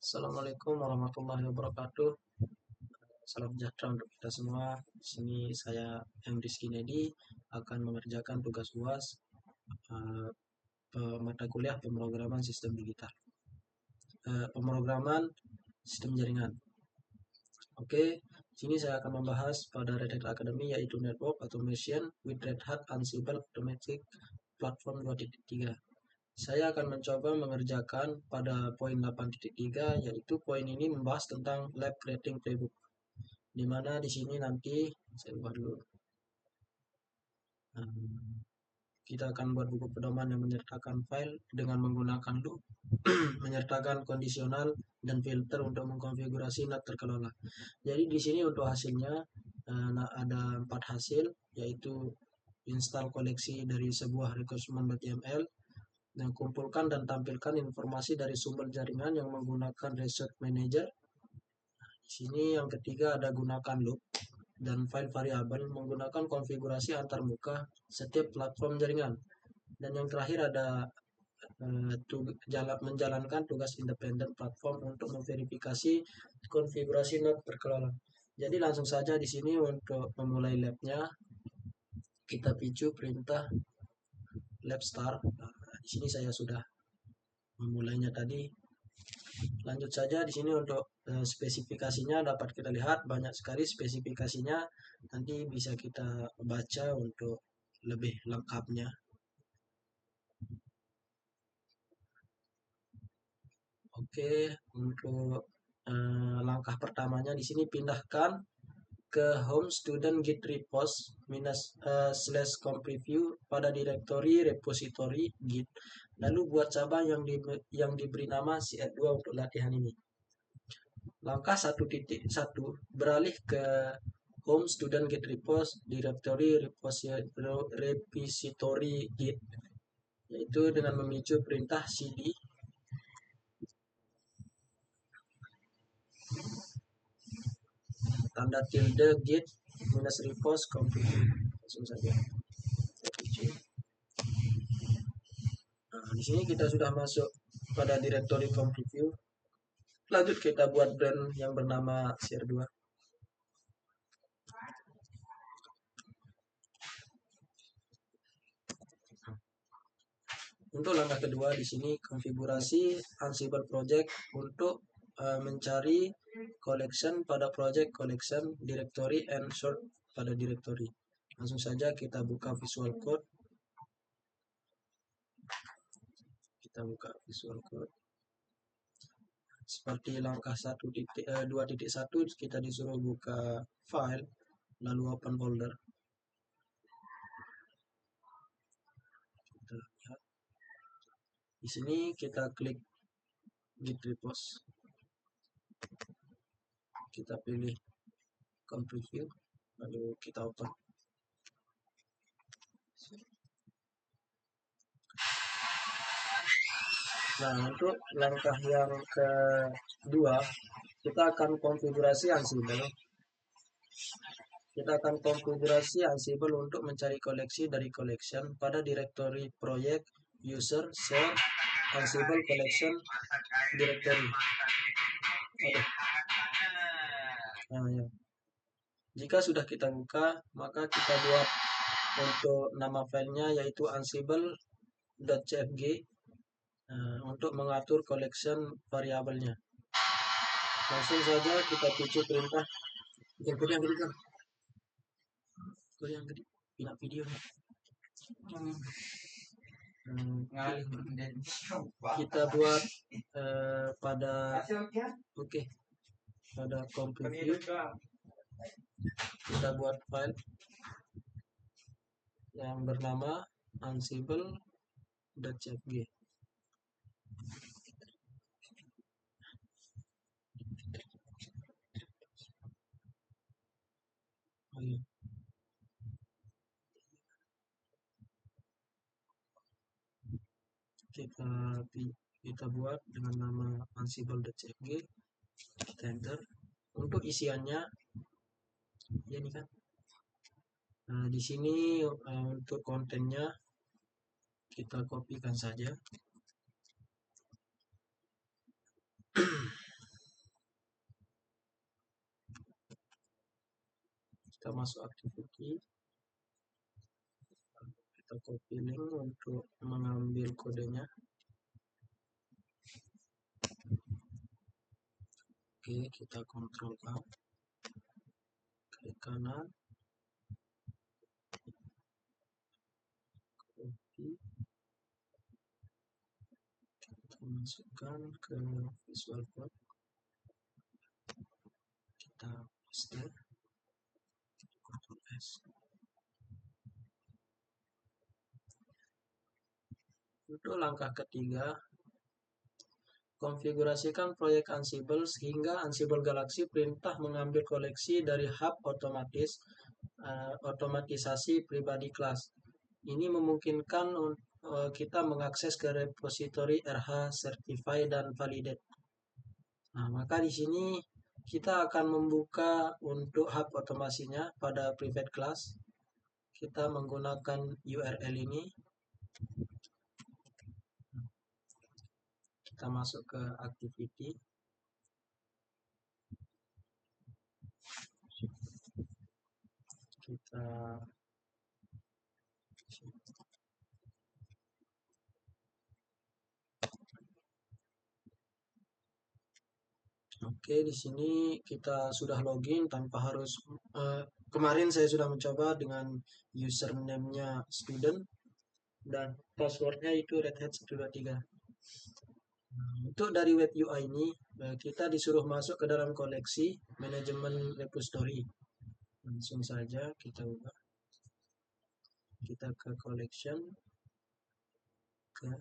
Assalamualaikum warahmatullahi wabarakatuh. Salam sejahtera untuk kita semua. Di sini saya M. Rizky Nedi akan mengerjakan tugas UAS eh, mata kuliah pemrograman sistem digital. Pemrograman sistem jaringan. Oke, di sini saya akan membahas pada Red Hat Academy yaitu Network Automation with Red Hat Ansible Automatic Platform 2.3. Saya akan mencoba mengerjakan pada poin 8.3, yaitu poin ini membahas tentang lab creating playbook. Di mana di sini nanti saya ubah dulu. Kita akan buat buku pedoman yang menyertakan file dengan menggunakan loop, menyertakan kondisional dan filter untuk mengkonfigurasi NAT terkelola. Jadi di sini untuk hasilnya ada 4 hasil, yaitu install koleksi dari sebuah requirement.yml, dan kumpulkan dan tampilkan informasi dari sumber jaringan yang menggunakan resource manager. Di sini yang ketiga ada gunakan loop dan file variabel menggunakan konfigurasi antarmuka setiap platform jaringan. Dan yang terakhir ada menjalankan tugas independen platform untuk memverifikasi konfigurasi NAT terkelola. Jadi langsung saja di sini untuk memulai labnya kita picu perintah lab start. Di sini saya sudah memulainya tadi. Lanjut saja di sini untuk spesifikasinya dapat kita lihat banyak sekali spesifikasinya. Nanti bisa kita baca untuk lebih lengkapnya. Oke, untuk langkah pertamanya di sini pindahkan ke home student git repos slash comp preview pada direktori repository git. Lalu buat cabang yang diberi nama CR2 untuk latihan ini. Langkah 1.1 beralih ke home student git repos directory repository git, yaitu dengan memicu perintah cd tanda tilde git minus repos config. Langsung saja. Nah, di sini kita sudah masuk pada directory config. Lanjut kita buat brand yang bernama CR2. Untuk langkah kedua di sini konfigurasi Ansible project untuk mencari collection pada project collection directory and sort pada directory. Langsung saja kita buka Visual Code. Seperti langkah 2.1 kita disuruh buka file lalu open folder. Kita lihat. Di sini kita klik git repos. Kita pilih comp preview lalu kita open. Nah, untuk langkah yang kedua, kita akan konfigurasi Ansible. Kita akan konfigurasi Ansible untuk mencari koleksi dari collection pada direktori project user share Ansible collection directory. Nah, ya. Jika sudah kita buka, maka kita buat untuk nama filenya yaitu ansible.cfg untuk mengatur collection variabelnya. Langsung saja kita picu perintah yang gede pindah video. Kita buat pada pada comp preview kita buat file yang bernama ansible.cfg. Kita buat dengan nama ansible.cfg. Kita enter. Untuk isiannya ini kan. Nah, di sini untuk kontennya kita kopikan saja. Kita masuk activity, kita copy link untuk mengambil kodenya. Oke, kita Ctrl A, klik kanan, copy, kita masukkan ke Visual Code, kita paste, Ctrl S. Untuk langkah ketiga, konfigurasikan proyek Ansible sehingga Ansible Galaxy perintah mengambil koleksi dari hub otomatisasi pribadi kelas. Ini memungkinkan kita mengakses ke repositori RH, Certify, dan Validate. Nah, maka di sini kita akan membuka untuk hub otomasinya pada private class. Kita menggunakan URL ini. Kita masuk ke activity. Kita Oke, di sini kita sudah login tanpa harus kemarin saya sudah mencoba dengan username-nya student dan passwordnya itu Red Hat 123. Untuk dari web UI ini kita disuruh masuk ke dalam koleksi manajemen repository. Langsung saja kita buka. Kita ke collection, ke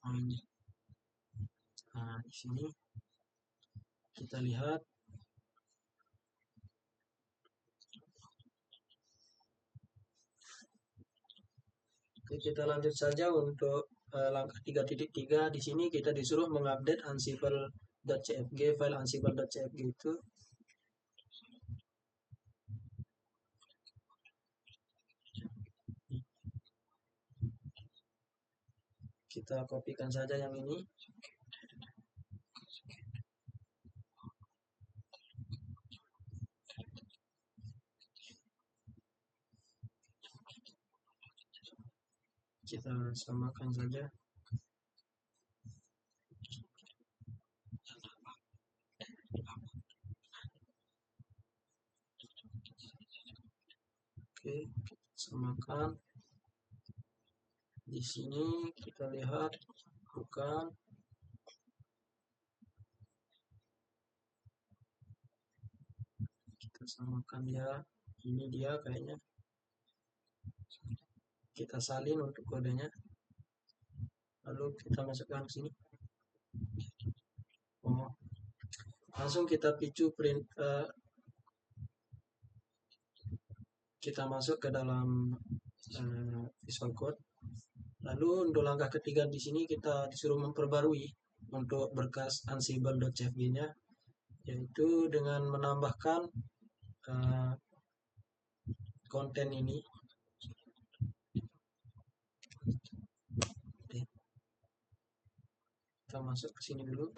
ini. Nah, di sini kita lihat Oke, kita lanjut saja untuk langkah 3.3. Di sini kita disuruh mengupdate ansible.cfg, file ansible.cfg itu. Kita kopikan saja yang ini. Kita samakan saja. Oke, kita samakan. Di sini kita lihat bukan. Kita samakan ya. Ini dia kayaknya. Kita salin untuk kodenya. Lalu kita masukkan ke sini. Oh, langsung kita picu print. Kita masuk ke dalam Visual Code. Lalu untuk langkah ketiga di sini kita disuruh memperbarui untuk berkas ansible.cfg-nya, yaitu dengan menambahkan konten ini. Oke. Kita masuk ke sini dulu.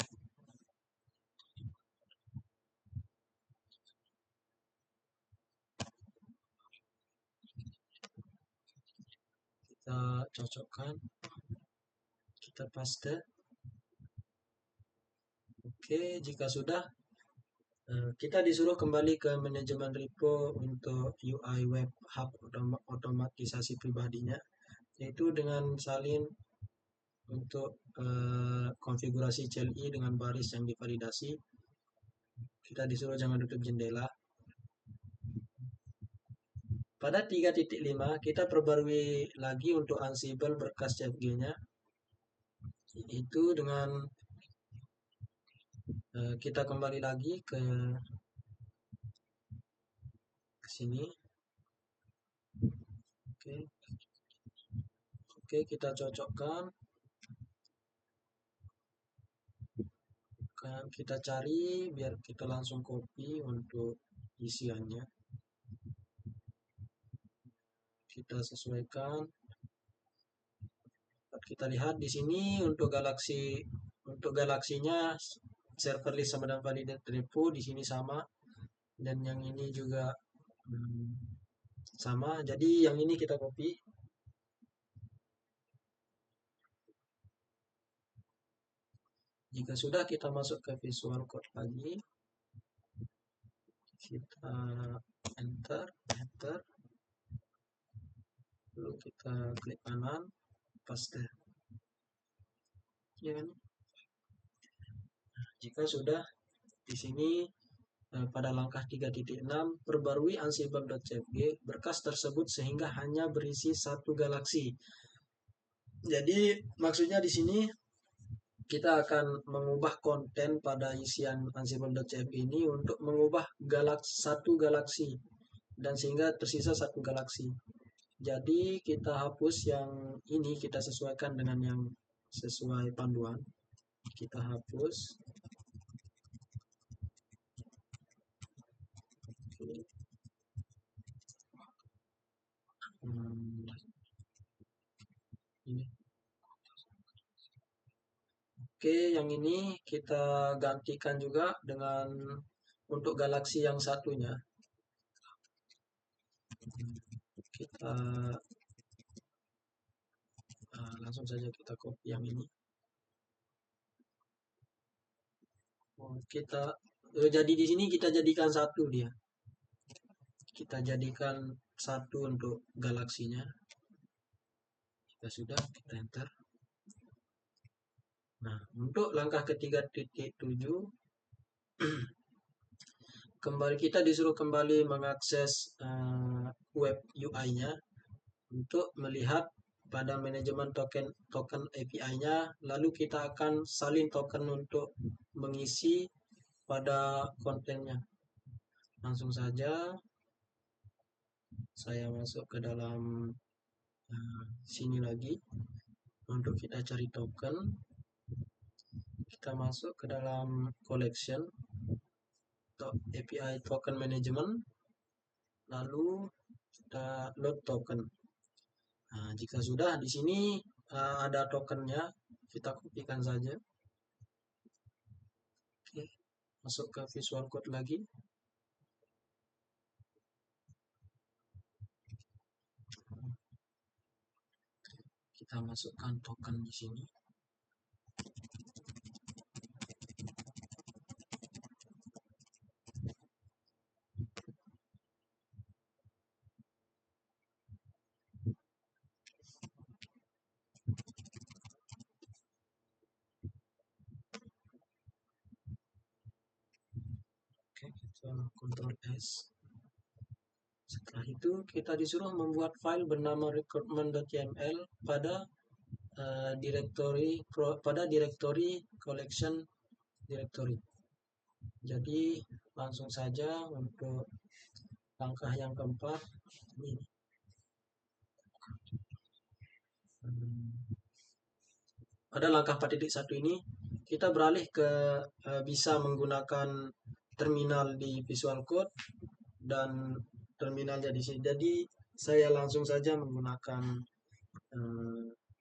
Kita cocokkan. Kita paste. Oke, jika sudah, kita disuruh kembali ke manajemen repo untuk UI web hub otomatisasi pribadinya, yaitu dengan salin untuk konfigurasi CLI dengan baris yang divalidasi. Kita disuruh jangan tutup jendela. Pada 3.5 kita perbarui lagi untuk Ansible berkas CFG-nya, itu dengan kita kembali lagi ke sini. Oke, kita cocokkan. Kita cari biar kita langsung copy untuk isiannya. Kita sesuaikan. Kita lihat di sini untuk Galaxy Untuk galaksinya server list sama dengan validate repo di sini sama, dan yang ini juga hmm, sama. Jadi yang ini kita copy. Jika sudah, kita masuk ke Visual Code lagi, kita enter, lalu kita klik kanan, paste. Ya kan? Jika sudah, di sini pada langkah 3.6 perbarui ansible.cfg berkas tersebut sehingga hanya berisi satu galaksi. Jadi maksudnya di sini kita akan mengubah konten pada isian ansible.cfg ini untuk mengubah satu galaksi, dan sehingga tersisa satu galaksi. Jadi kita hapus yang ini, kita sesuaikan dengan yang sesuai panduan. Kita hapus. Ini. Oke, yang ini kita gantikan juga dengan untuk galaksi yang satunya. Kita langsung saja kita copy yang ini. Kita jadi di sini kita jadikan satu dia. Kita jadikan satu untuk galaksinya. Jika sudah, kita enter. Nah, untuk langkah ketiga titik 7, kembali kita disuruh kembali mengakses web UI-nya untuk melihat pada manajemen token API-nya, lalu kita akan salin token untuk mengisi pada kontennya. Langsung saja saya masuk ke dalam sini lagi untuk kita cari token. Kita masuk ke dalam collection API token management, lalu kita load token. Nah, jika sudah, di sini ada tokennya, kita kopikan saja. Oke, masuk ke Visual Code lagi. Kita masukkan token di sini. Oke, kita Ctrl S. Setelah itu kita disuruh membuat file bernama recruitment.yml pada directory collection directory. Jadi langsung saja untuk langkah yang keempat ini. Pada langkah 4.1 ini kita beralih ke bisa menggunakan terminal di Visual Code dan terminalnya di sini. Jadi saya langsung saja menggunakan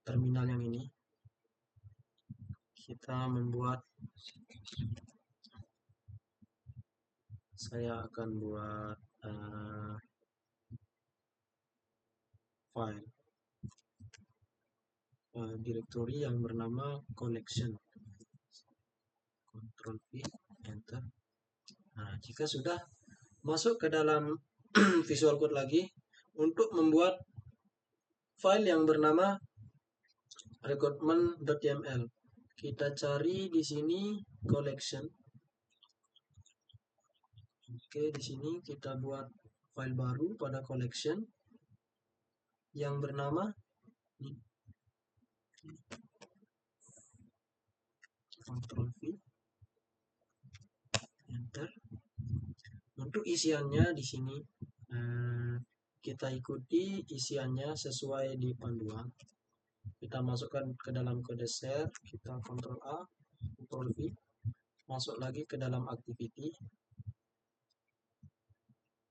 terminal yang ini. Kita membuat, saya akan buat file directory yang bernama collection. Ctrl V, enter. Nah, jika sudah, masuk ke dalam Visual Code lagi untuk membuat file yang bernama recruitment.yml. Kita cari di sini collection. Oke, di sini kita buat file baru pada collection yang bernama Ctrl V, enter. Untuk isiannya di sini kita ikuti isiannya sesuai di panduan. Kita masukkan ke dalam kode share, kita Ctrl A, Ctrl V, masuk lagi ke dalam activity.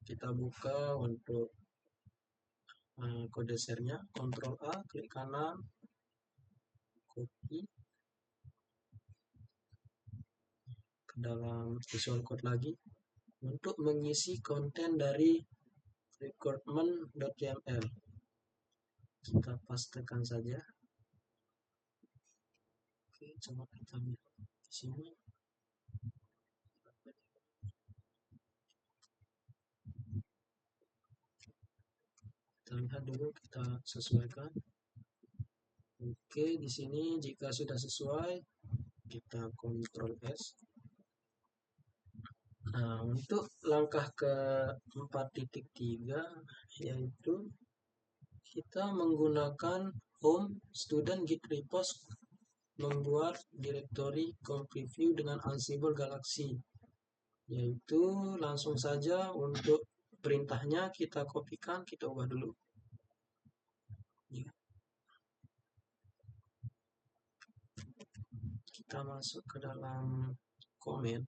Kita buka untuk kode share-nya, Ctrl A, klik kanan, copy, dalam Visual Code lagi untuk mengisi konten dari recruitment.yml. Kita pastekan saja. Oke, coba kita lihat di sini. Kita lihat dulu, kita sesuaikan. Oke, di sini jika sudah sesuai, kita Ctrl S. Nah, untuk langkah ke 4.3 yaitu kita menggunakan home student git repos membuat directory preview dengan Ansible Galaxy, yaitu langsung saja untuk perintahnya kita kopikan, kita ubah dulu ya. Kita masuk ke dalam komen.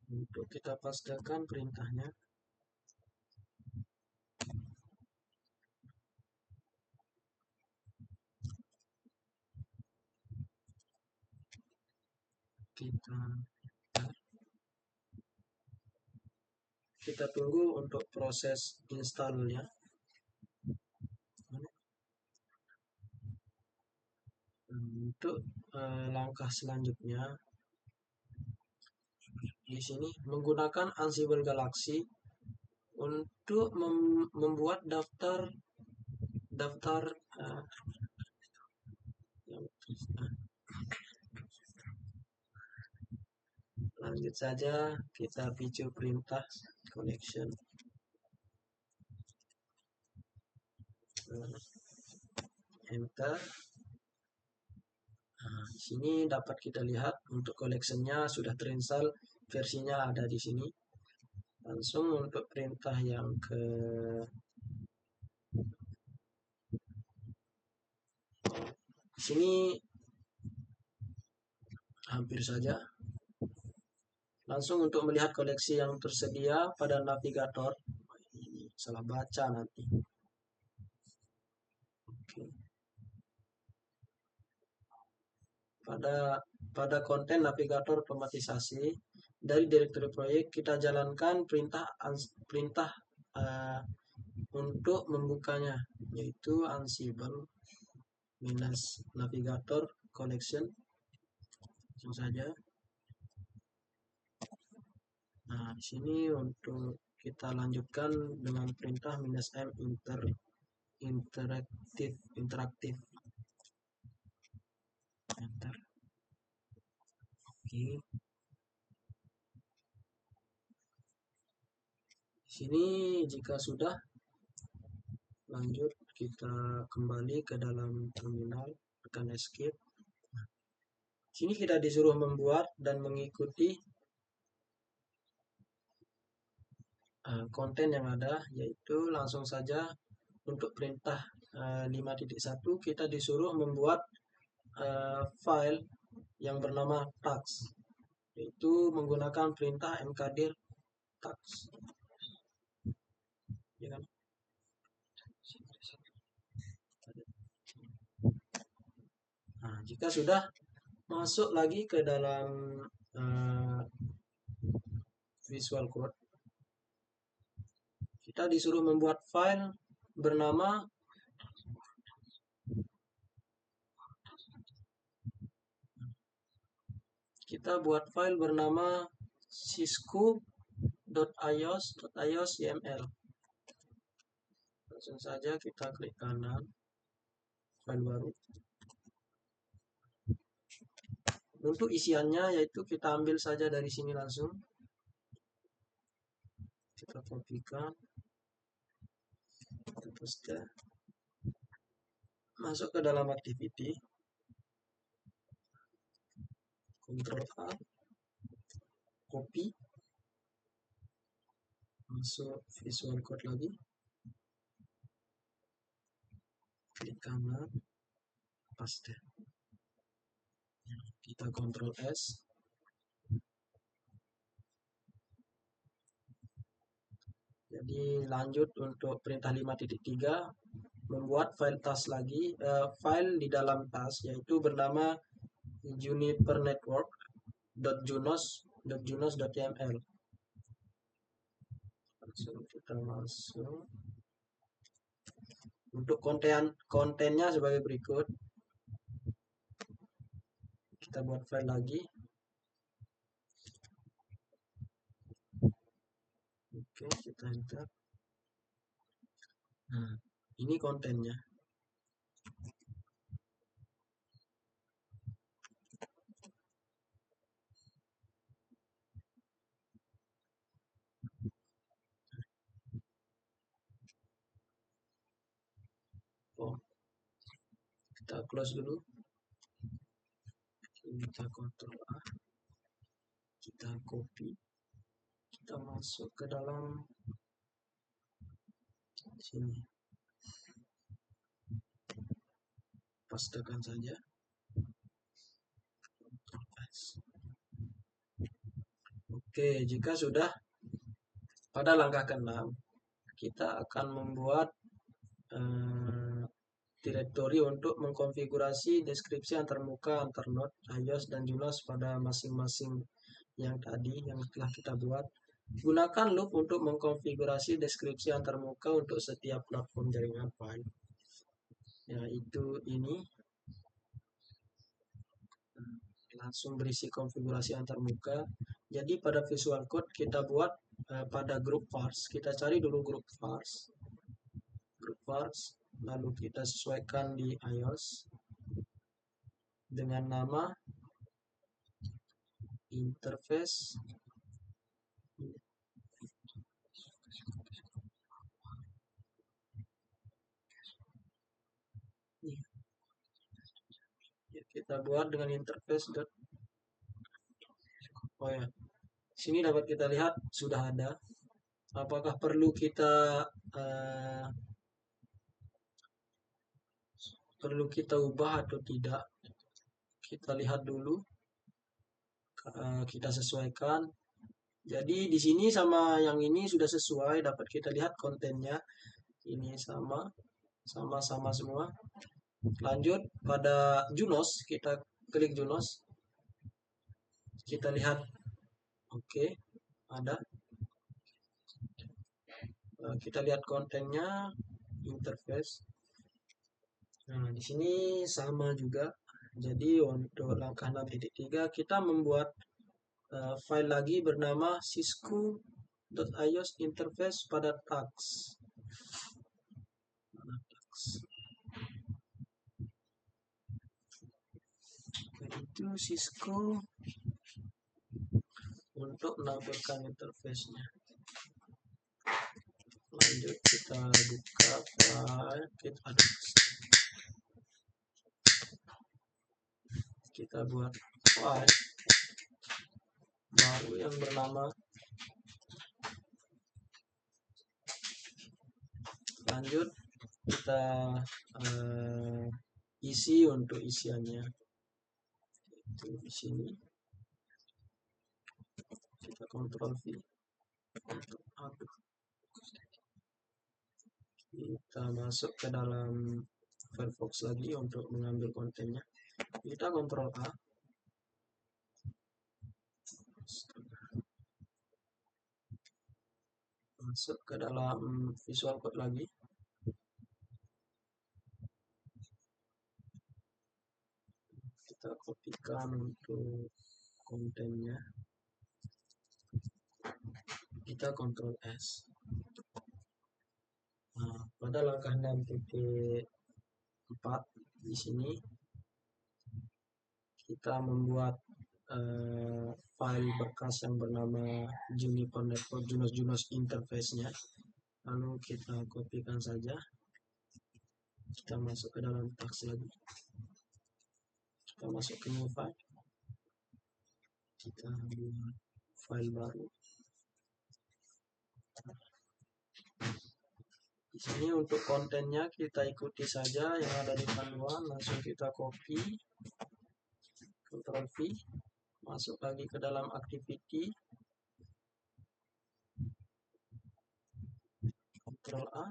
Untuk kita pastikan perintahnya, kita tunggu untuk proses installnya. Untuk langkah selanjutnya di sini menggunakan Ansible Galaxy untuk membuat daftar lanjut saja, kita picu perintah connection. Enter. Nah, di sini dapat kita lihat untuk collection-nya sudah terinstall, versinya ada di sini. Langsung untuk perintah yang ke sini hampir saja. Langsung untuk melihat koleksi yang tersedia pada navigator. Ini salah baca nanti. Oke. Pada konten navigator otomatisasi dari direktori proyek kita jalankan perintah untuk membukanya, yaitu Ansible minus navigator collection. Langsung saja. Nah, di sini untuk kita lanjutkan dengan perintah minus m interaktif. Enter. Oke. Di sini jika sudah, lanjut kita kembali ke dalam terminal, tekan escape. Sini kita disuruh membuat dan mengikuti konten yang ada, yaitu langsung saja untuk perintah 5.1 kita disuruh membuat file yang bernama tax, yaitu menggunakan perintah mkdir tax. Ya kan? Nah, jika sudah masuk lagi ke dalam Visual Code, kita disuruh membuat file bernama cisco.ios.yml. Langsung saja kita klik kanan, file baru. Untuk isiannya yaitu kita ambil saja dari sini langsung. Kita kopikan. Kita paste. Masuk ke dalam activity. Ctrl A. Copy. Masuk Visual Code lagi. Klik kanan. Paste. Kita Ctrl S. Jadi lanjut untuk perintah 5.3 membuat file task lagi, file di dalam task yaitu bernama juniper.network.junos.junos.yml. Langsung kita masuk. Untuk kontennya sebagai berikut. Kita buat file lagi. Oke, kita enter. Nah, ini kontennya. Oh, kita close dulu. Kita Ctrl A. Kita copy. Kita masuk ke dalam sini. Pastekan saja. Oke, jika sudah pada langkah ke-6, kita akan membuat direktori untuk mengkonfigurasi deskripsi antarmuka, anternode, iOS, dan Junos pada masing-masing yang tadi yang telah kita buat. Gunakan loop untuk mengkonfigurasi deskripsi antarmuka untuk setiap platform jaringan file. Yaitu ini. Langsung berisi konfigurasi antarmuka. Jadi pada Visual Code kita buat pada grup vars. Kita cari dulu grup vars, lalu kita sesuaikan di iOS dengan nama interface kita buat dengan interface. Oh ya, sini dapat kita lihat sudah ada. Apakah perlu kita ubah atau tidak? Kita lihat dulu. Kita sesuaikan. Jadi di sini sama yang ini sudah sesuai, dapat kita lihat kontennya. Ini sama semua. Lanjut pada Junos, kita klik Junos. Kita lihat, oke, ada. Kita lihat kontennya, interface. Nah, di sini sama juga. Jadi untuk langkah 6.3 kita membuat file lagi bernama cisco.ios interface pada tags. Itu Cisco untuk menampilkan interface-nya. Lanjut kita buka file, kita buat file baru yang bernama. Lanjut kita isi untuk isiannya. Itu di sini. Kita Ctrl V untuk update. Kita masuk ke dalam Firefox lagi untuk mengambil kontennya. Kita Ctrl A. Masuk ke dalam Visual Code lagi. Kita kopikan untuk kontennya. Kita Ctrl S. Nah, pada langkah 6.4 di sini kita membuat file bekas yang bernama Juniper Network Junos interface-nya. Lalu kita kopikan saja. Kita masuk ke dalam tags lagi. Kita masuk ke new file. Kita buat file baru. Di sini untuk kontennya kita ikuti saja yang ada di panduan, langsung kita copy, Ctrl V, masuk lagi ke dalam activity, Ctrl A,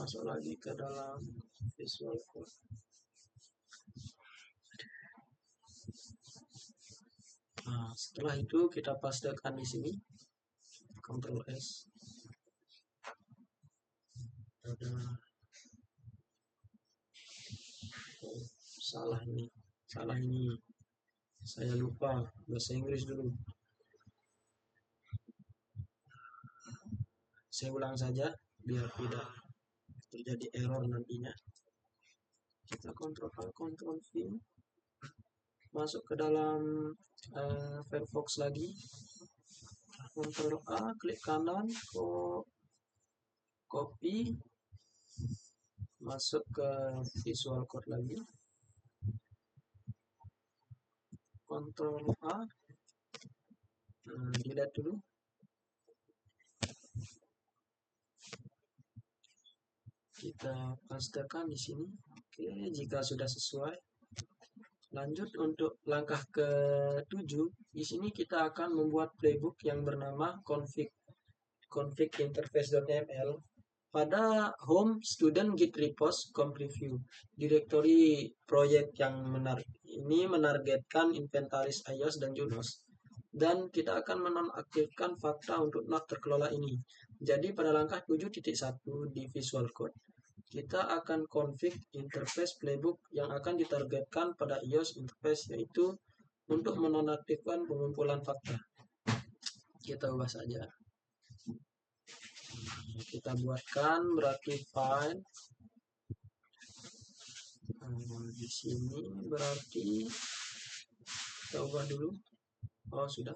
masuk lagi ke dalam Visual Code. Nah, setelah itu kita pastekan di sini, Ctrl S. Ada salah ini, saya lupa bahasa Inggris dulu. Saya ulang saja biar tidak terjadi error nantinya. Kita Ctrl A, Ctrl V, masuk ke dalam Firefox lagi, Ctrl A, klik kanan, copy, masuk ke Visual Code lagi, Ctrl A, delete dulu. Kita pastekan di sini. Oke, jika sudah sesuai, lanjut untuk langkah ke-7. Di sini kita akan membuat playbook yang bernama config interface.yml pada home student git repos comp review. Direktori proyek yang ini menargetkan inventaris iOS dan Junos. Dan kita akan menonaktifkan fakta untuk not terkelola ini. Jadi pada langkah 7.1 di Visual Code, kita akan config interface playbook yang akan ditargetkan pada iOS interface, yaitu untuk menonaktifkan pengumpulan fakta. Kita ubah saja. Kita buatkan berarti file. Di sini berarti kita ubah dulu. Oh, sudah.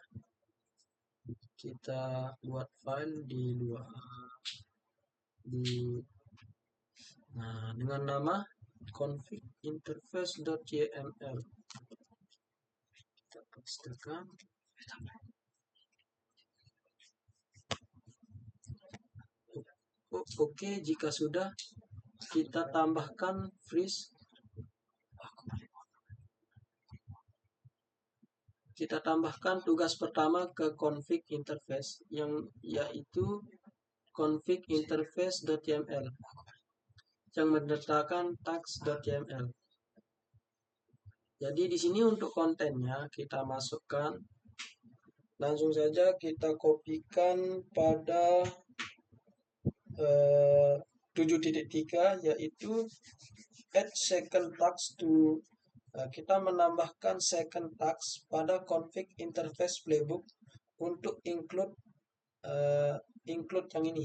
Kita buat file di luar. Dengan nama config interface.yml. Kita pastekan. Oke, jika sudah, kita tambahkan freeze. Kita tambahkan tugas pertama ke config interface, yang yaitu config interface.yml yang menyertakan tags.yml. Jadi di sini untuk kontennya kita masukkan, langsung saja kita kopikan pada 7.3, yaitu add second tags to. Kita menambahkan second tags pada config interface playbook untuk include yang ini.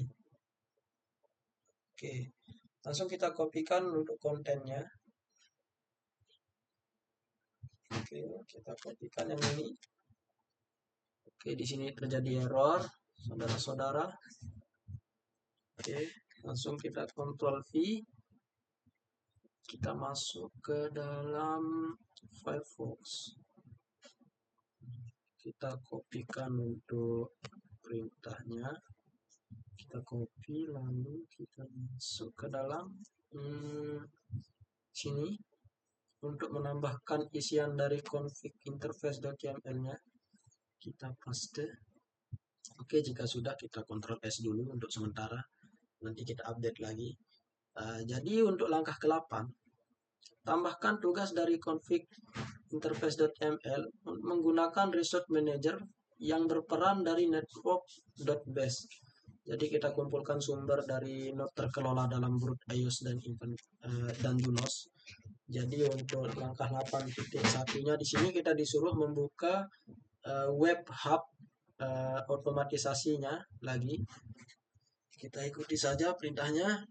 Oke, langsung kita kopikan untuk kontennya. Oke, kita kopikan yang ini. Oke, di sini terjadi error, saudara-saudara. Oke, langsung kita Ctrl V. Kita masuk ke dalam Firefox. Kita kopikan untuk perintahnya. Kita copy, lalu kita masuk ke dalam sini untuk menambahkan isian dari config interface.yml-nya. Kita paste. Oke, jika sudah, kita Ctrl S dulu untuk sementara. Nanti kita update lagi. Jadi untuk langkah ke-8, tambahkan tugas dari config interface.yml menggunakan resource manager yang berperan dari network.base. Jadi kita kumpulkan sumber dari node terkelola dalam root iOS dan Junos. Jadi untuk langkah 8.1-nya di sini kita disuruh membuka web hub otomatisasinya lagi. Kita ikuti saja perintahnya.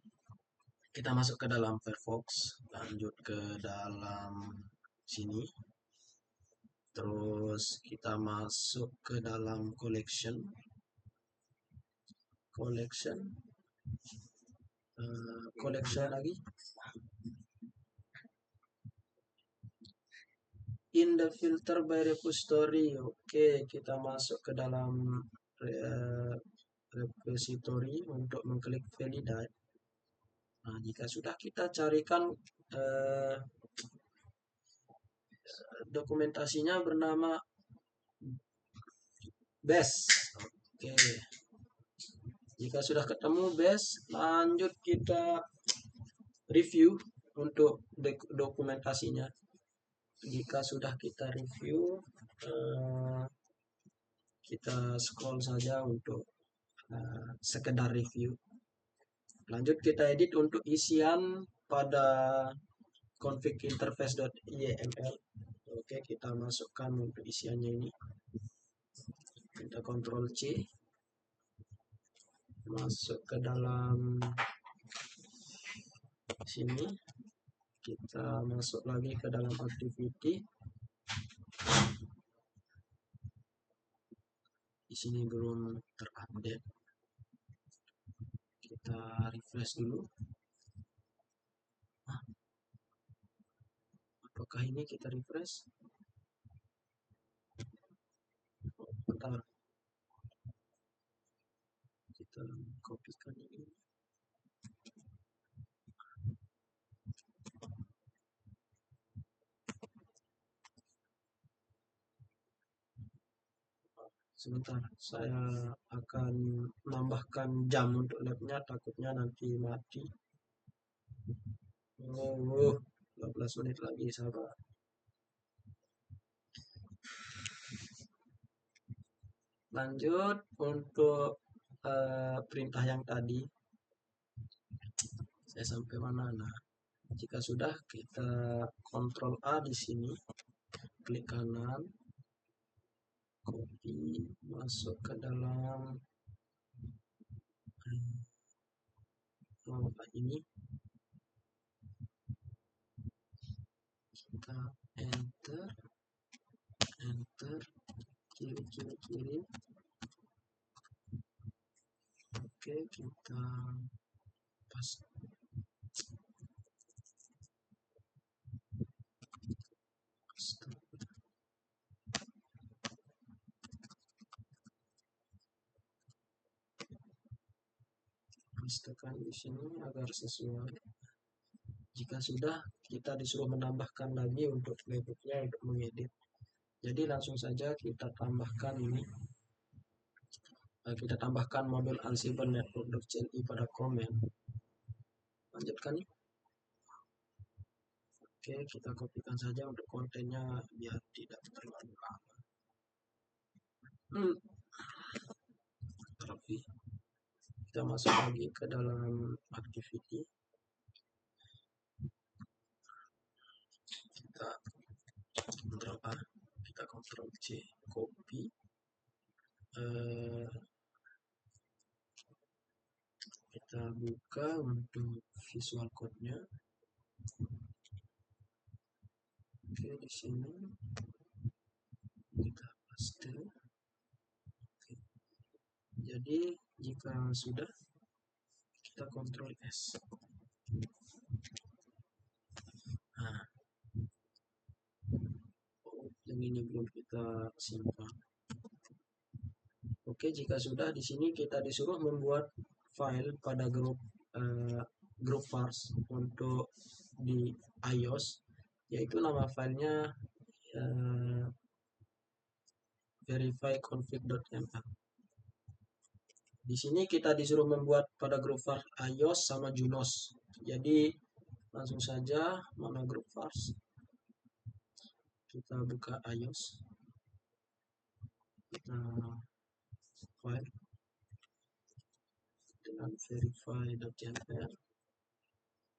Kita masuk ke dalam Firefox, lanjut ke dalam sini. Terus kita masuk ke dalam collection lagi. In the filter by repository. Oke, kita masuk ke dalam repository untuk mengklik validate. Jika sudah, kita carikan dokumentasinya bernama base. Oke. Jika sudah ketemu base, lanjut kita review untuk dokumentasinya. Jika sudah kita review, kita scroll saja untuk sekedar review. Lanjut kita edit untuk isian pada config interface.yml. Oke, kita masukkan untuk isiannya ini. Kita Ctrl C, masuk ke dalam sini. Kita masuk lagi ke dalam activity. Di sini belum terupdate. Kita refresh dulu. Apakah ini kita refresh? Bentar. Kita kopikan ini. Sebentar, saya akan menambahkan jam untuk labnya, takutnya nanti mati. Oh, 12 menit lagi, sabar. Lanjut untuk perintah yang tadi. Saya sampai mana? Nah, jika sudah, kita Ctrl A di sini, klik kanan, copy, masuk ke dalam ini. Kita enter, kiri. Oke, kita paste. Pastekan di sini agar sesuai. Jika sudah, kita disuruh menambahkan lagi untuk playbooknya untuk mengedit. Jadi langsung saja kita tambahkan ini. Kita tambahkan modul Ansible Network.cli pada komen. Lanjutkan nih. Oke, kita kopikan saja untuk kontennya biar tidak terlalu lama. Tapi kita masuk lagi ke dalam activity. Kita Ctrl A, kita Ctrl C, copy. Kita buka untuk visual code-nya. Oke, di sini kita paste. Oke. Jadi jika sudah, kita Ctrl S. Nah, yang ini belum kita simpan. Oke, jika sudah, di sini kita disuruh membuat file pada grup vars untuk di iOS, yaitu nama filenya verifyconfig.ml. Di sini kita disuruh membuat pada grup vars iOS sama Junos. Jadi langsung saja, mana grup vars, kita buka iOS, kita file dengan verify.yml.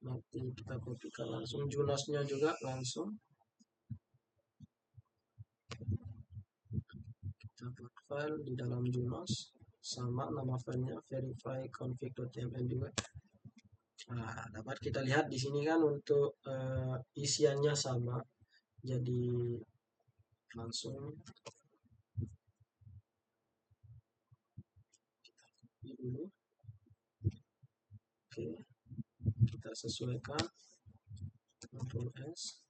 Nanti kita kopikan langsung Junosnya juga langsung. Kita buat file di dalam Junos, sama nama filenya verifyconfig.yml juga. Nah, dapat kita lihat di sini kan untuk isiannya sama. Jadi langsung kita copy dulu. Oke, kita sesuaikan, Ctrl S.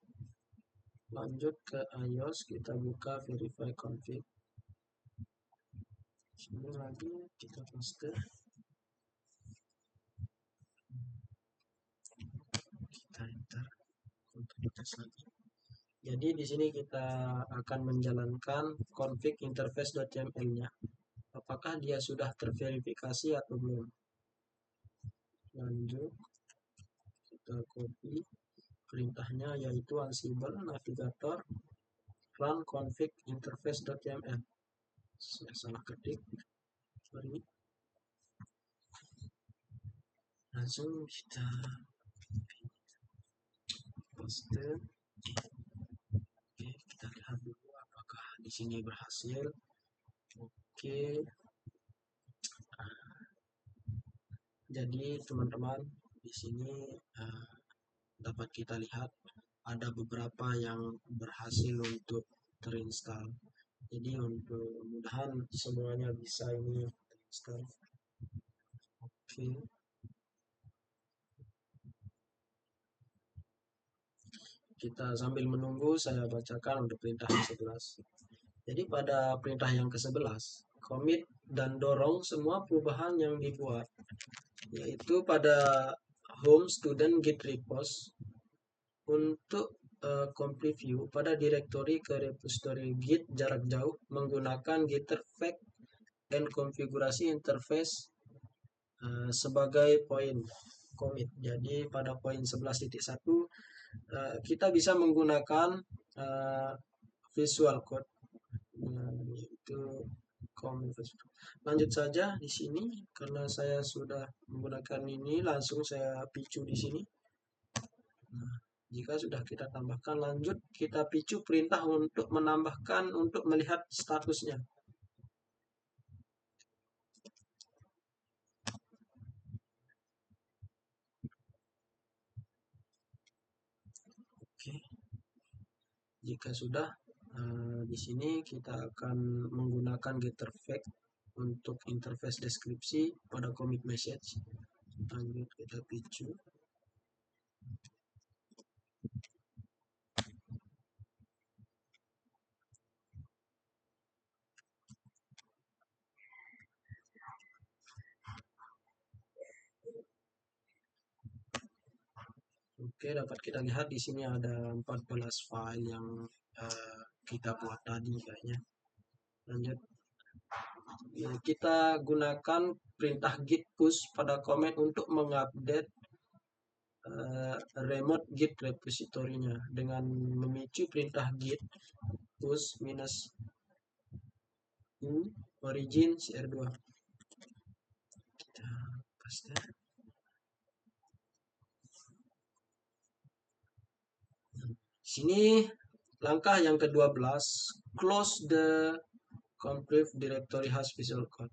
Lanjut ke iOS, kita buka verify config. Sini lagi kita paste. Kita enter, tes lagi. Jadi di sini kita akan menjalankan config interface.yml-nya. Apakah dia sudah terverifikasi atau belum? Lanjut, kita kita copy perintahnya, yaitu ansible navigator run config interface.yml. Saya salah ketik, sorry. Langsung kita paste. Oke, kita lihat dulu apakah di sini berhasil. Oke. Jadi teman-teman, di sini dapat kita lihat ada beberapa yang berhasil untuk terinstall. Jadi untuk mudahan semuanya bisa ini terinstall. Oke. Kita sambil menunggu, saya bacakan untuk perintah ke-11. Jadi pada perintah yang ke-11, commit dan dorong semua perubahan yang dibuat, yaitu pada home student git repos untuk complete view pada direktori ke repository git jarak jauh menggunakan gitterfake dan konfigurasi interface sebagai poin commit. Jadi pada poin 11.1 kita bisa menggunakan visual code, yaitu commit. Lanjut saja di sini karena saya sudah menggunakan ini, langsung saya picu di sini. Nah, jika sudah kita tambahkan, lanjut kita picu perintah untuk menambahkan, untuk melihat statusnya. Oke. Jika sudah, di sini kita akan menggunakan gitterfake untuk interface deskripsi pada commit message. Lanjut kita picu. Oke, dapat kita lihat di sini ada 14 file yang kita buat tadi kayaknya. Lanjut. Ya, kita gunakan perintah git push pada command untuk mengupdate remote git repositorinya dengan memicu perintah git push minus u origin cr2. Kita paste. Sini langkah yang ke-12, close the complete directory has visual code.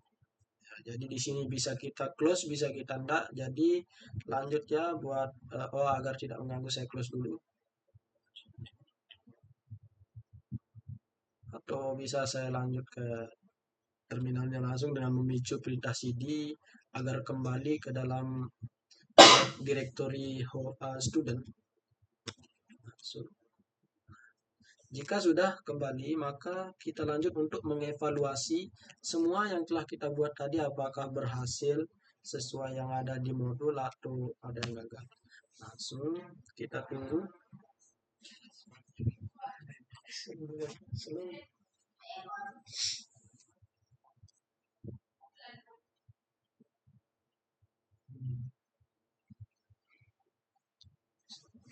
Ya, jadi di sini bisa kita close, bisa kita enggak. Jadi lanjut ya buat agar tidak mengganggu, saya close dulu. Atau bisa saya lanjut ke terminalnya langsung dengan memicu perintah cd agar kembali ke dalam directory student. So, jika sudah kembali, maka kita lanjut untuk mengevaluasi semua yang telah kita buat tadi, apakah berhasil sesuai yang ada di modul atau ada yang gagal. Langsung kita tunggu.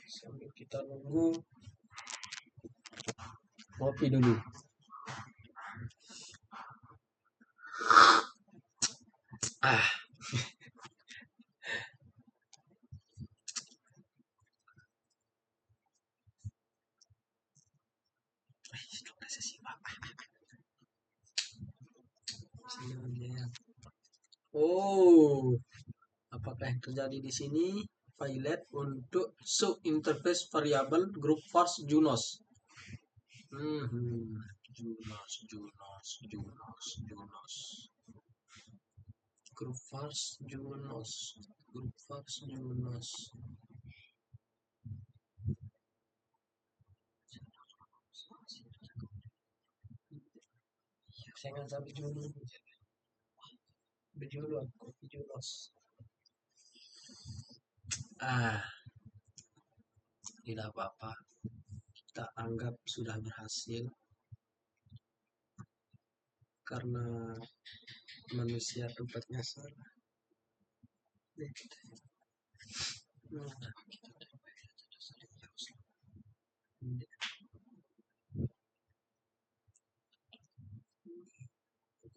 Sambil kita nunggu, kopi dulu. Oh, apakah yang terjadi di sini? Pilot untuk show interface variable group parse Junos. Junos. Group parse Junos. Jangan sampai Junos. Junos. Tidak apa-apa. Kita anggap sudah berhasil. Karena manusia tempatnya salah.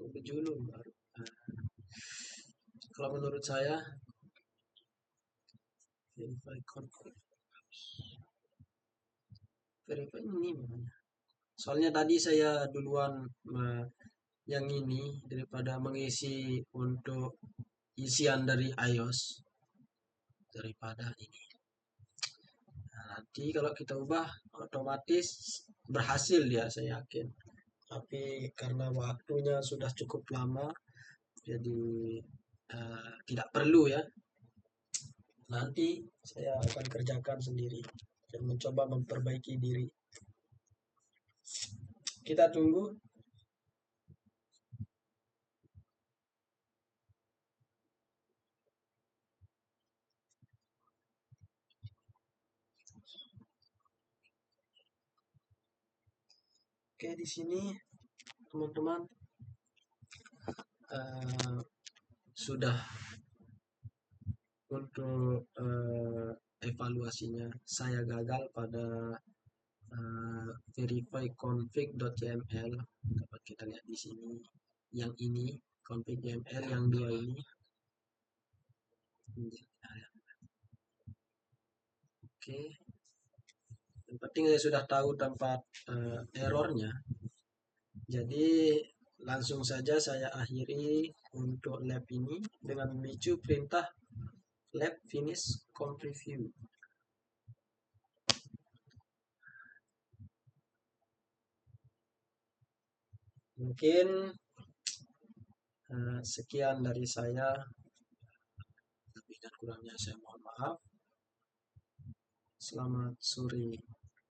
Bejulu baru. Nah, kalau menurut saya verify config, verify ini namanya. Soalnya tadi saya duluan yang ini daripada mengisi untuk isian dari iOS daripada ini. Nah, nanti kalau kita ubah otomatis berhasil ya, saya yakin. Tapi karena waktunya sudah cukup lama, jadi tidak perlu ya. Nanti saya akan kerjakan sendiri dan mencoba memperbaiki diri. Kita tunggu. Oke, di sini teman-teman eh, sudah untuk evaluasinya. Saya gagal pada verify config.yml. Dapat kita lihat di sini. Yang ini config.yml yang dua ini. Oke. Yang penting saya sudah tahu tempat errornya. Jadi langsung saja saya akhiri untuk lab ini dengan memicu perintah lab finish com preview. Mungkin sekian dari saya. Lebih dan kurangnya saya mohon maaf. Selamat sore.